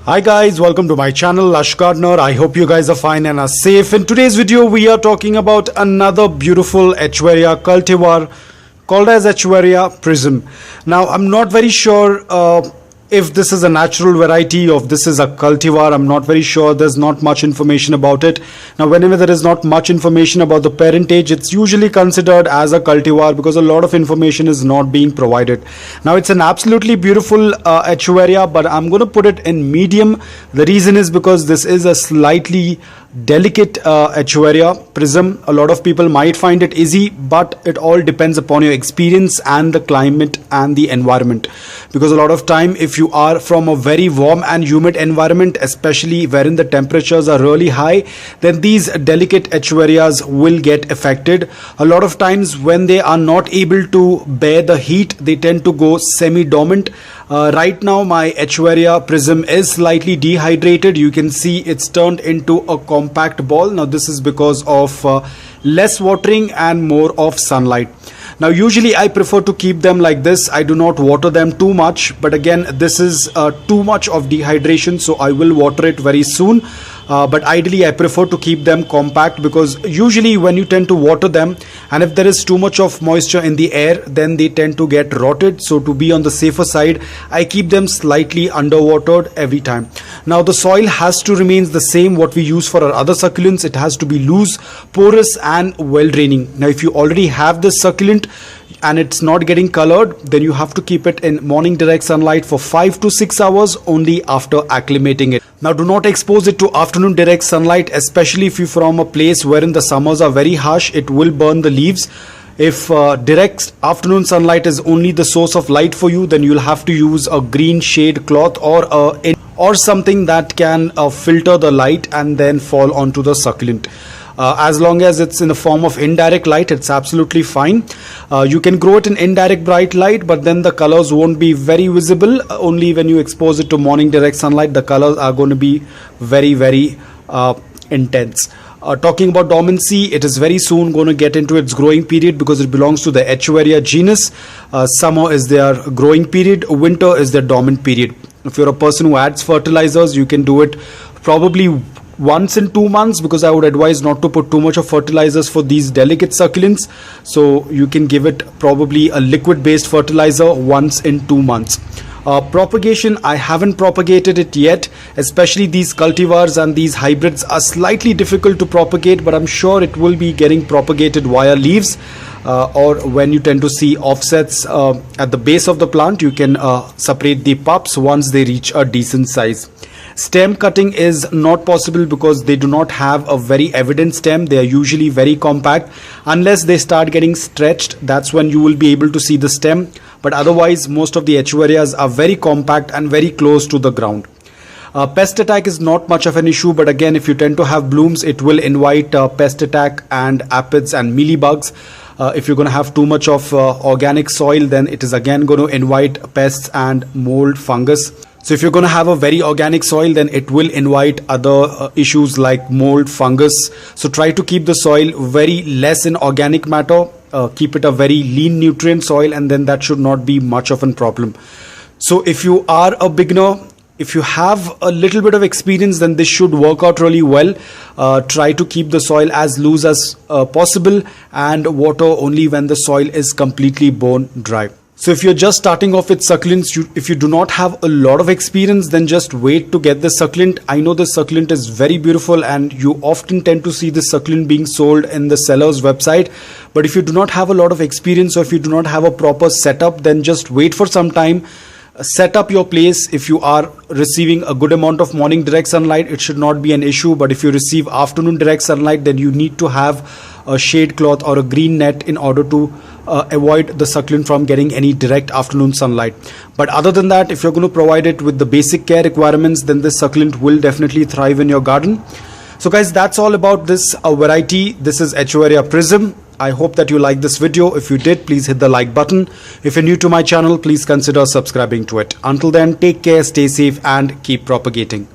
Hi guys, welcome to my channel Lush Gardener. I hope you guys are fine and are safe. In today's video we are talking about another beautiful Echeveria cultivar called as Echeveria Prism. Now I'm not very sure if this is a natural variety or if this is a cultivar. I'm not very sure. There's not much information about it. Now whenever there is not much information about the parentage, it's usually considered as a cultivar because a lot of information is not being provided. Now it's an absolutely beautiful Echeveria, but I'm going to put it in medium. The reason is because this is a slightly delicate Echeveria Prism. A lot of people might find it easy, but it all depends upon your experience and the climate and the environment, because a lot of time if you are from a very warm and humid environment, especially wherein the temperatures are really high, then these delicate Echeverias will get affected. A lot of times when they are not able to bear the heat, they tend to go semi-dormant. Right now my Echeveria Prism is slightly dehydrated. You can see it's turned into a compact ball. Now this is because of less watering and more of sunlight. Now usually I prefer to keep them like this. I do not water them too much, but again this is too much of dehydration, so I will water it very soon. But ideally I prefer to keep them compact, because usually when you tend to water them and if there is too much of moisture in the air, then they tend to get rotted. So to be on the safer side, I keep them slightly underwatered every time. Now the soil has to remain the same what we use for our other succulents. It has to be loose, porous and well draining. Now if you already have this succulent and it's not getting colored, then you have to keep it in morning direct sunlight for 5 to 6 hours only after acclimating it. Now do not expose it to afternoon direct sunlight, especially if you're from a place wherein the summers are very harsh. It will burn the leaves. If direct afternoon sunlight is only the source of light for you, then you'll have to use a green shade cloth or something that can filter the light and then fall onto the succulent. As long as it's in the form of indirect light, it's absolutely fine. You can grow it in indirect bright light, but then the colors won't be very visible. Only when you expose it to morning direct sunlight, the colors are going to be very intense. Talking about dormancy, it is very soon going to get into its growing period because it belongs to the Echeveria genus. Summer is their growing period, winter is their dormant period. If you're a person who adds fertilizers, you can do it probably once in 2 months, because I would advise not to put too much of fertilizers for these delicate succulents. So you can give it probably a liquid based fertilizer once in 2 months. Propagation, I haven't propagated it yet, especially these cultivars and these hybrids are slightly difficult to propagate, but I'm sure it will be getting propagated via leaves or when you tend to see offsets at the base of the plant. You can separate the pups once they reach a decent size. Stem cutting is not possible because they do not have a very evident stem. They are usually very compact. Unless they start getting stretched, that's when you will be able to see the stem. But otherwise, most of the Echeverias are very compact and very close to the ground. Pest attack is not much of an issue, but again, if you tend to have blooms, it will invite pest attack and aphids and mealybugs. If you're going to have too much of organic soil, then it is again going to invite pests and mold, fungus. So if you're going to have a very organic soil, then it will invite other issues like mold, fungus. So try to keep the soil very less in organic matter. Keep it a very lean nutrient soil, and then that should not be much of a problem. So if you are a beginner, if you have a little bit of experience, then this should work out really well. Try to keep the soil as loose as possible and water only when the soil is completely bone dry. So if you're just starting off with succulents, if you do not have a lot of experience, then just wait to get the succulent. I know the succulent is very beautiful and you often tend to see the succulent being sold in the seller's website. But if you do not have a lot of experience, or if you do not have a proper setup, then just wait for some time. Set up your place. If you are receiving a good amount of morning direct sunlight, it should not be an issue. But if you receive afternoon direct sunlight, then you need to have a shade cloth or a green net in order to avoid the succulent from getting any direct afternoon sunlight. But other than that, if you're going to provide it with the basic care requirements, then this succulent will definitely thrive in your garden. So guys, that's all about this variety. This is Echeveria Prism. I hope that you liked this video. If you did, please hit the like button. If you're new to my channel, please consider subscribing to it. Until then, take care, stay safe and keep propagating.